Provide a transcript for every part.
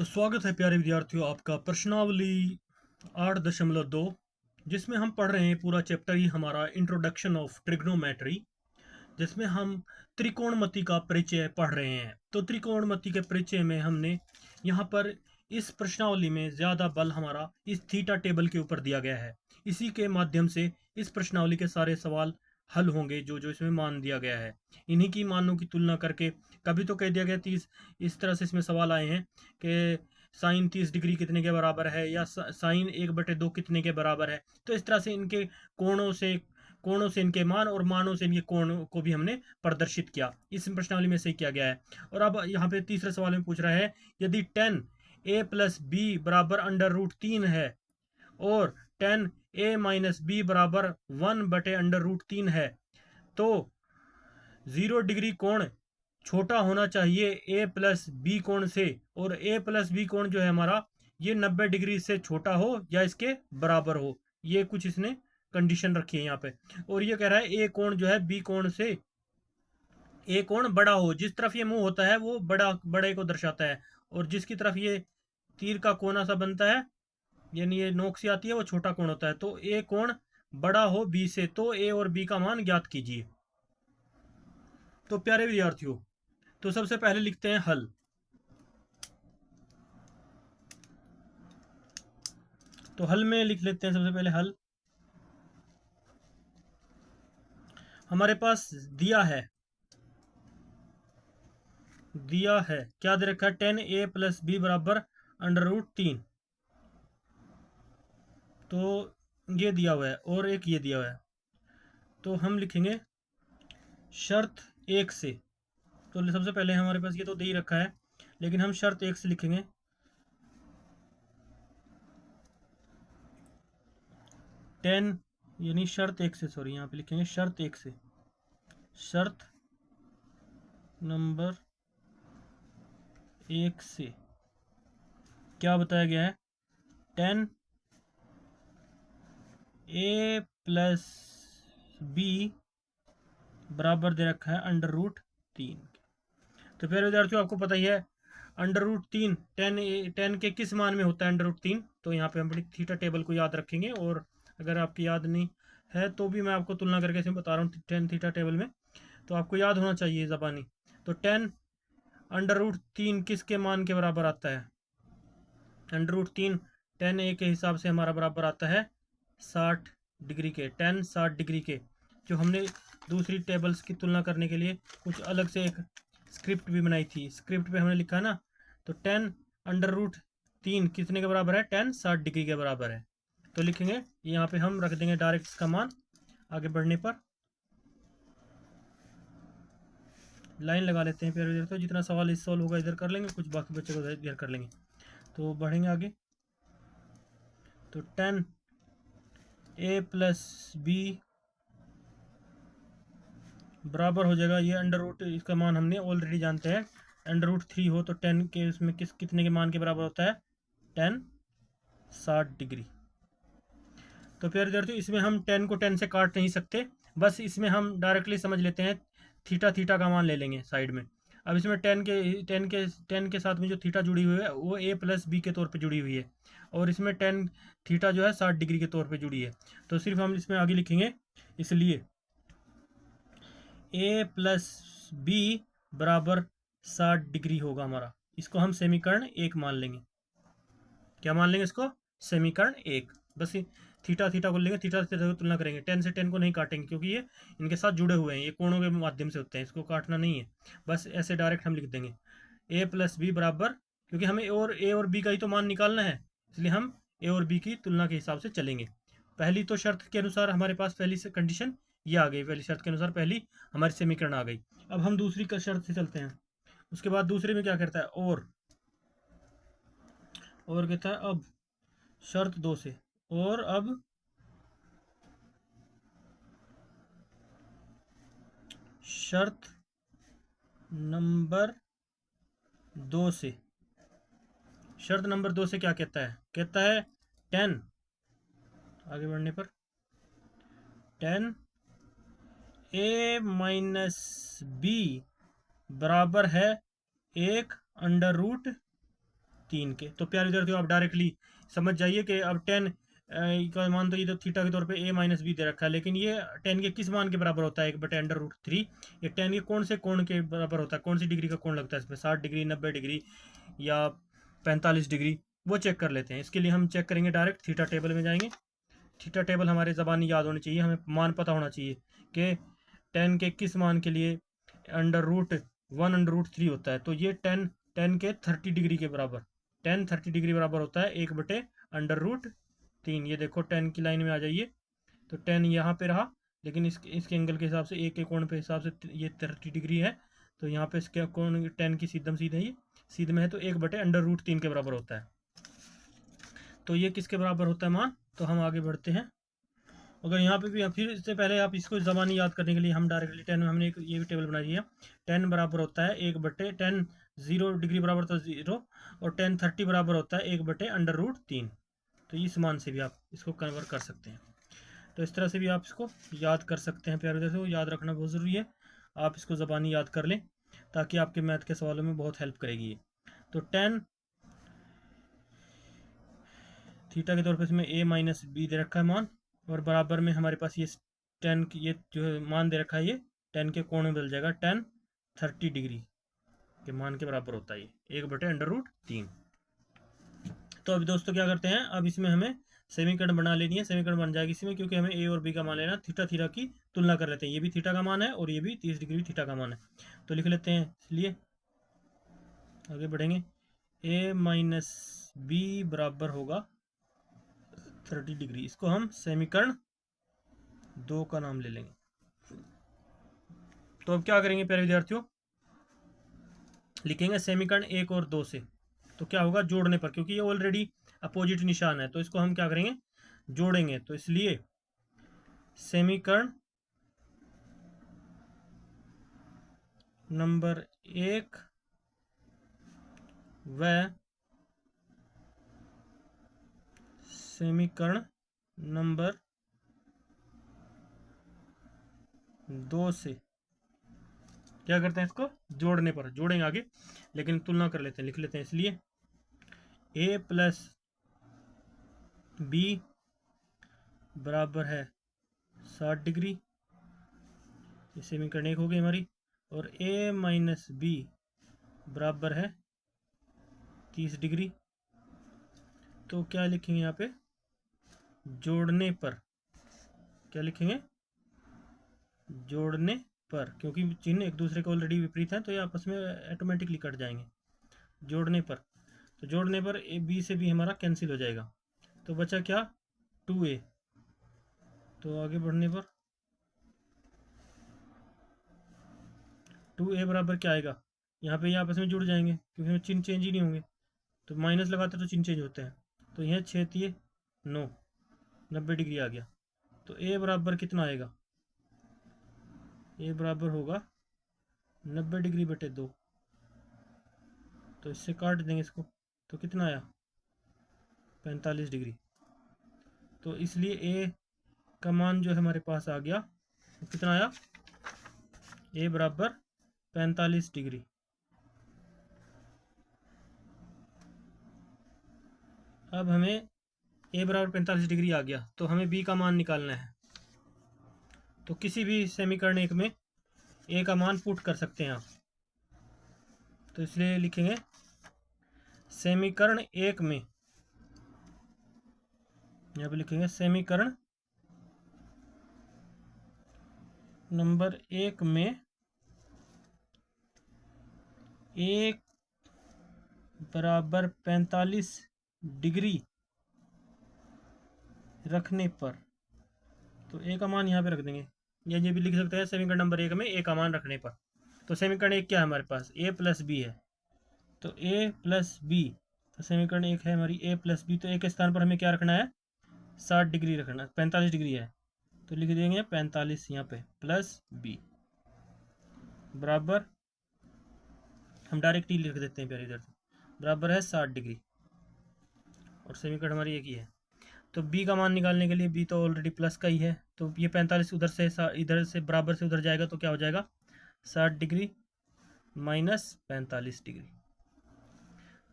तो स्वागत है प्यारे विद्यार्थियों आपका प्रश्नावली 8.2 जिसमें हम पढ़ रहे हैं पूरा चैप्टर ही हमारा इंट्रोडक्शन ऑफ ट्रिग्नोमेट्री, जिसमें हम त्रिकोणमिति का परिचय पढ़ रहे हैं। तो त्रिकोणमिति के परिचय में हमने यहाँ पर इस प्रश्नावली में ज़्यादा बल हमारा इस थीटा टेबल के ऊपर दिया गया है। इसी के माध्यम से इस प्रश्नावली के सारे सवाल हल होंगे जो जो इसमें मान दिया गया है। इन्हीं की मानों की तुलना करके कभी तो कह दिया गया 30, इस तरह से इसमें सवाल आए हैं कि साइन 30 डिग्री कितने के बराबर है या साइन 1/2 कितने के बराबर है। तो इस तरह से इनके कोणों से इनके मान और मानों से इनके कोण को भी हमने प्रदर्शित किया। इस प्रश्नावली में सही किया गया है। और अब यहाँ पे तीसरे सवाल में पूछ रहा है, यदि 10a+b बराबर √3 है और 10a-b बराबर 1/√3 है, तो 0 डिग्री कोण छोटा होना चाहिए a प्लस बी कोण से, और a प्लस बी कोण जो है हमारा ये 90 डिग्री से छोटा हो या इसके बराबर हो। ये कुछ इसने कंडीशन रखी है यहाँ पे। और ये कह रहा है a कोण जो है b कोण से, a कोण बड़ा हो, जिस तरफ ये मुंह होता है वो बड़े को दर्शाता है, और जिसकी तरफ ये तीर का कोना सा बनता है यानी ये नोक सी आती है वो छोटा कोण होता है। तो a कोण बड़ा हो b से, तो a और b का मान ज्ञात कीजिए। तो प्यारे विद्यार्थियों, तो सबसे पहले लिखते हैं हल। तो हल में लिख लेते हैं सबसे पहले हल। हमारे पास दिया है क्या दे रखा है, 10a+b बराबर √3। तो ये दिया हुआ है और एक ये दिया हुआ है। तो हम लिखेंगे शर्त 1 से। तो सबसे पहले हमारे पास ये तो दे ही रखा है, लेकिन हम शर्त 1 से लिखेंगे 10, यानी शर्त 1 से, सॉरी यहाँ पे लिखेंगे शर्त 1 से। शर्त नंबर 1 से क्या बताया गया है, 10a+b बराबर दे रखा है √3। तो फिर विद्यार्थियों आपको पता ही है √3 10 के किस मान में होता है √3। तो यहाँ पे हम अपनी थीटा टेबल को याद रखेंगे, और अगर आपकी याद नहीं है तो भी मैं आपको तुलना करके इसमें बता रहा हूँ 10 थीटा टेबल में, तो आपको याद होना चाहिए ज़बानी। तो 10 √3 किसके मान के बराबर आता है, √3 10a के हिसाब से हमारा बराबर आता है 60 डिग्री के, 60 डिग्री के। जो हमने दूसरी टेबल्स की तुलना करने के लिए कुछ अलग से एक स्क्रिप्ट भी बनाई थी, स्क्रिप्ट पे हमने लिखा ना, तो 10 √3 कितने के बराबर है, 60 डिग्री के बराबर है। तो लिखेंगे यहाँ पे हम रख देंगे डायरेक्ट इसका मान। आगे बढ़ने पर लाइन लगा लेते हैं फिर, तो जितना सवाल इस सॉल्व होगा इधर कर लेंगे, कुछ बाकी बच्चे को इधर कर लेंगे। तो बढ़ेंगे आगे। तो 10a+b बराबर हो जाएगा, ये इसका मान हमने ऑलरेडी जानते हैं, √3 हो तो 10 के उसमें कितने के मान के बराबर होता है, 60 डिग्री। तो फिर विद्यार्थियों इसमें हम 10 को 10 से काट नहीं सकते, बस इसमें हम डायरेक्टली समझ लेते हैं, थीटा का मान ले लेंगे साइड में। अब इसमें 10 के साथ में जो थीटा जुड़ी हुई है वो a+b के तौर पे जुड़ी हुई है, और इसमें 10 थीटा जो है 60 डिग्री के तौर पे जुड़ी है। तो सिर्फ हम इसमें आगे लिखेंगे, इसलिए a+b बराबर 60 डिग्री होगा हमारा। इसको हम समीकरण 1 मान लेंगे। क्या मान लेंगे इसको, समीकरण 1। बस थीटा को लेंगे, थीटा से तुलना करेंगे, 10 से 10 को नहीं काटेंगे क्योंकि ये इनके साथ जुड़े हुए हैं, ये कोणों के माध्यम से होते हैं, इसको काटना नहीं है। बस ऐसे डायरेक्ट हम लिख देंगे a+b बराबर, क्योंकि हमें a और b का ही तो मान निकालना है, इसलिए हम a और b की तुलना के हिसाब से चलेंगे। पहली तो शर्त के अनुसार हमारे पास पहली से कंडीशन ये आ गई, पहली शर्त के अनुसार पहली हमारी समीकरण आ गई। अब हम दूसरी शर्त से चलते हैं। उसके बाद दूसरे में क्या करता है, और कहता है अब शर्त 2 से, और अब शर्त नंबर 2 से। शर्त नंबर 2 से क्या कहता है, कहता है 10, आगे बढ़ने पर 10a-b बराबर है 1 √3 3 के। तो प्यारे विद्यार्थियों आप डायरेक्टली समझ जाइए कि अब 10 का मान तो ये तो थीटा के तौर पे a माइनस बी दे रखा है, लेकिन ये 10 के किस मान के बराबर होता है? 1/√3। ये 10 के कौन से कोण के बराबर होता है? कौन सी डिग्री का कोण लगता है इसमें? 60 डिग्री, 90 डिग्री या 45 डिग्री? वो चेक कर लेते हैं। इसके लिए हम चेक करेंगे, डायरेक्ट थीटा टेबल में जाएंगे। थीटा टेबल हमारे ज़बानी याद होनी चाहिए, हमें मान पता होना चाहिए कि 10 के किस मान के लिए √1/√3 होता है। तो ये 10 के 30 डिग्री के बराबर, 10 30 डिग्री बराबर होता है 1/√3। ये देखो 10 की लाइन में आ जाइए, तो 10 यहाँ पे रहा, लेकिन इसके एंगल के हिसाब से, एक के कोण पे हिसाब से ये 30 डिग्री है, तो यहाँ पे इसके कोण 10 की सीधम सीधे ही सीधे में है, तो 1/√3 के बराबर होता है। तो ये किसके बराबर होता है मान? तो हम आगे बढ़ते हैं। अगर यहाँ पे भी, फिर इससे पहले आप इसको ज़बानी याद करने के लिए हम डायरेक्टली 10 में हमने एक ये भी टेबल बना दिया। 10 बराबर होता है 1/10, 0 डिग्री बराबर तो 0, और 10 30 बराबर होता है 1/√3। तो इस मान से भी आप इसको कन्वर्ट कर सकते हैं। तो इस तरह से भी आप इसको याद कर सकते हैं। प्यारे दोस्तों, याद रखना बहुत ज़रूरी है, आप इसको ज़बानी याद कर लें ताकि आपके मैथ के सवालों में बहुत हेल्प करेगी ये। तो 10 थीटा के तौर पर इसमें a माइनस बी दे रखा है मान, और बराबर में हमारे पास ये 10 की ये जो है मान दे रखा है, ये 10 के कोण में बदल जाएगा, 10 30 डिग्री के मान के बराबर होता है ये 1/√3। तो अभी दोस्तों क्या करते हैं, अब इसमें हमें समीकरण बना लेनी है। समीकरण बन जाएगी इसमें, क्योंकि हमें a और b का मान लेना। थीटा थीटा की तुलना कर लेते हैं, ये भी थीटा का मान है और ये भी 30 डिग्री थीटा का मान है, तो लिख लेते हैं। इसलिए आगे बढ़ेंगे, a माइनस बी बराबर होगा 30 डिग्री। इसको हम समीकरण 2 का नाम ले लेंगे। तो अब क्या करेंगे प्यारे विद्यार्थियों, लिखेंगे समीकरण 1 और 2 से। तो क्या होगा जोड़ने पर, क्योंकि ये ऑलरेडी अपोजिट निशान है, तो इसको हम क्या करेंगे, जोड़ेंगे। तो इसलिए समीकरण नंबर 1 व समीकरण नंबर 2 से क्या करते हैं, इसको जोड़ने पर, जोड़ेंगे आगे, लेकिन तुलना कर लेते हैं, लिख लेते हैं। इसलिए a प्लस बी बराबर है 60 डिग्री, ये समीकरण 1 हो गई हमारी, और a माइनस बी बराबर है 30 डिग्री। तो क्या लिखेंगे यहाँ पे, जोड़ने पर, क्या लिखेंगे, जोड़ने पर, क्योंकि चिन्ह एक दूसरे के ऑलरेडी विपरीत हैं, तो ये आपस में ऑटोमेटिकली कट जाएंगे। जोड़ने पर, तो जोड़ने पर ए बी से भी हमारा कैंसिल हो जाएगा, तो बचा क्या, 2a। तो आगे बढ़ने पर 2a बराबर क्या आएगा, यहाँ पे ये आपस में जुड़ जाएंगे, क्योंकि चिन्ह चेंज ही नहीं होंगे, तो माइनस लगाते तो चिन्ह चेंज होते हैं। तो यहाँ 6 9 90 डिग्री आ गया। तो a बराबर कितना आएगा, a बराबर होगा 90 डिग्री बटे 2। तो इससे काट देंगे इसको, तो कितना आया, 45 डिग्री। तो इसलिए a का मान जो है हमारे पास आ गया, तो कितना आया, a बराबर 45 डिग्री। अब हमें a बराबर 45 डिग्री आ गया, तो हमें b का मान निकालना है। तो किसी भी समीकरण 1 में a का मान पुट कर सकते हैं आप। तो इसलिए लिखेंगे समीकरण 1 में, यहाँ पे लिखेंगे समीकरण नंबर 1 में a बराबर 45 डिग्री रखने पर, तो a का मान यहाँ पे रख देंगे, या ये भी लिख सकते हैं समीकरण नंबर 1 में a का मान रखने पर। तो समीकरण 1 क्या है हमारे पास, a प्लस बी है, तो a प्लस बी, तो समीकरण 1 है हमारी a प्लस बी। तो a के स्थान पर हमें क्या रखना है, 60 डिग्री रखना, 45 डिग्री है, तो लिख देंगे 45 यहाँ पे, प्लस बी बराबर, हम डायरेक्ट ही लिख देते हैं प्यारे इधर से, बराबर है 60 डिग्री, और समीकरण हमारी एक ही है। तो b का मान निकालने के लिए, b तो ऑलरेडी प्लस का ही है, तो ये 45 उधर से इधर से बराबर से उधर जाएगा, तो क्या हो जाएगा, 60 डिग्री माइनस 45 डिग्री।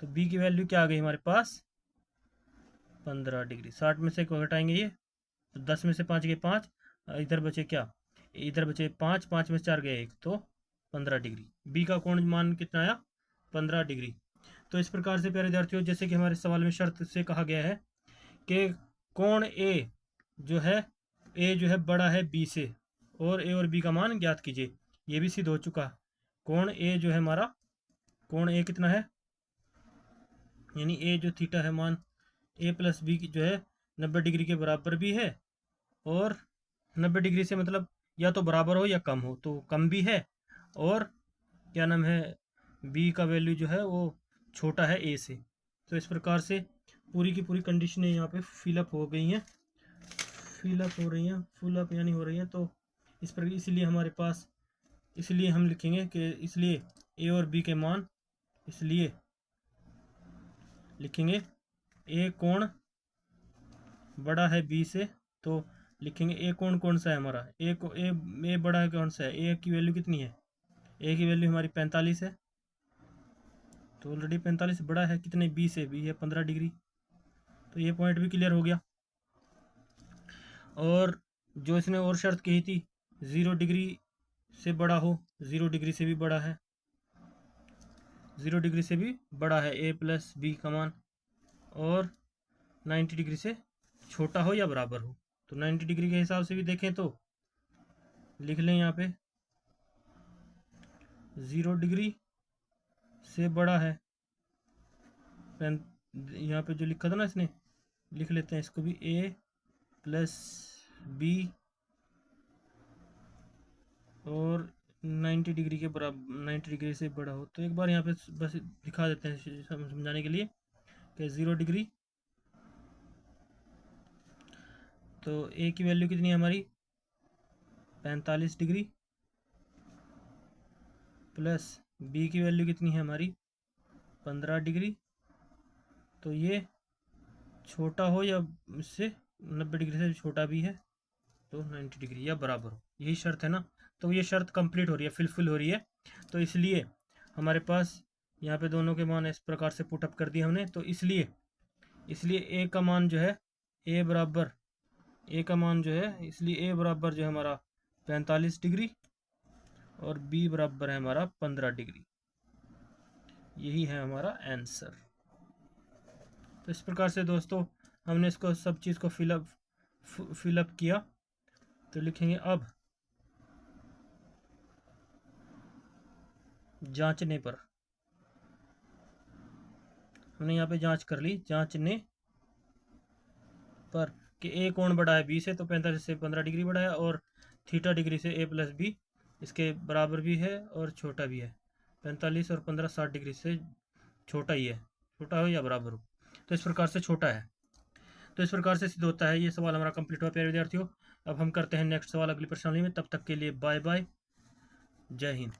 तो बी की वैल्यू क्या आ गई हमारे पास 15 डिग्री। 60 में से को घटाएंगे ये, तो 10 में से 5 गए 5, इधर बचे क्या, इधर बचे 5, 5 में से 4 गए 1, तो 15 डिग्री। बी का कोण मान कितना आया 15 डिग्री। तो इस प्रकार से प्यारे विद्यार्थियों, जैसे कि हमारे सवाल में शर्त से कहा गया है कि कोण ए जो है बड़ा है बी से, और ए और बी का मान ज्ञात कीजिए। ये भी सिद्ध हो चुका। कोण ए जो है हमारा, कोण ए कितना है, यानी ए जो थीटा है मान ए प्लस बी जो है 90 डिग्री के बराबर भी है, और 90 डिग्री से मतलब या तो बराबर हो या कम हो, तो कम भी है, और क्या नाम है बी का वैल्यू जो है वो छोटा है ए से। तो इस प्रकार से पूरी की पूरी कंडीशनें यहाँ पे फिलअप हो गई हैं, फिलअप हो रही हैं, फुल अप यानी हो रही हैं। तो इस पर इसलिए हमारे पास, इसलिए हम लिखेंगे कि इसलिए ए और बी के मान, इसलिए लिखेंगे ए कोण बड़ा है बी से, तो लिखेंगे ए कोण कौन सा है हमारा, ए को ए बड़ा है कौन सा है, ए की वैल्यू कितनी है, ए की वैल्यू हमारी 45 है, तो ऑलरेडी 45 बड़ा है कितने बी से, बी है 15 डिग्री। तो ये पॉइंट भी क्लियर हो गया। और जो इसने और शर्त कही थी 0 डिग्री से बड़ा हो, 0 डिग्री से भी बड़ा है, 0 डिग्री से भी बड़ा है ए प्लस बी का मान, और 90 डिग्री से छोटा हो या बराबर हो। तो 90 डिग्री के हिसाब से भी देखें तो लिख लें यहाँ पे 0 डिग्री से बड़ा है, यहाँ पे जो लिखा था ना इसने, लिख लेते हैं इसको भी ए प्लस बी और 90 डिग्री के बराबर, 90 डिग्री से बड़ा हो। तो एक बार यहाँ पे बस दिखा देते हैं समझाने के लिए कि 0 डिग्री, तो ए की वैल्यू कितनी है हमारी 45 डिग्री, प्लस बी की वैल्यू कितनी है हमारी 15 डिग्री। तो ये छोटा हो या इससे 90 डिग्री से छोटा भी है, तो 90 डिग्री या बराबर हो, यही शर्त है ना। तो ये शर्त कंप्लीट हो रही है, फुलफिल हो रही है। तो इसलिए हमारे पास यहाँ पे दोनों के मान इस प्रकार से पुटअप कर दिए हमने। तो इसलिए ए का मान जो है, ए बराबर, ए का मान जो है, इसलिए ए बराबर जो है हमारा 45 डिग्री और बी बराबर है हमारा 15 डिग्री। यही है हमारा आंसर। तो इस प्रकार से दोस्तों हमने इसको सब चीज़ को फिलअप किया। तो लिखेंगे अब जांचने पर, हमने यहाँ पे जांच कर ली, जांचने पर कि ए कोण बड़ा है बी से, तो 45 से 15 डिग्री बड़ा है, और थीटा डिग्री से ए प्लस बी इसके बराबर भी है और छोटा भी है। 45 और 15 60 डिग्री से छोटा ही है, छोटा हो या बराबर हो। तो इस प्रकार से छोटा है। तो इस प्रकार से सिद्ध होता है। ये सवाल हमारा कंप्लीट हुआ प्यारे विद्यार्थियों। अब हम करते हैं नेक्स्ट सवाल अगली प्रश्नावली में। तब तक के लिए बाय बाय, जय हिंद।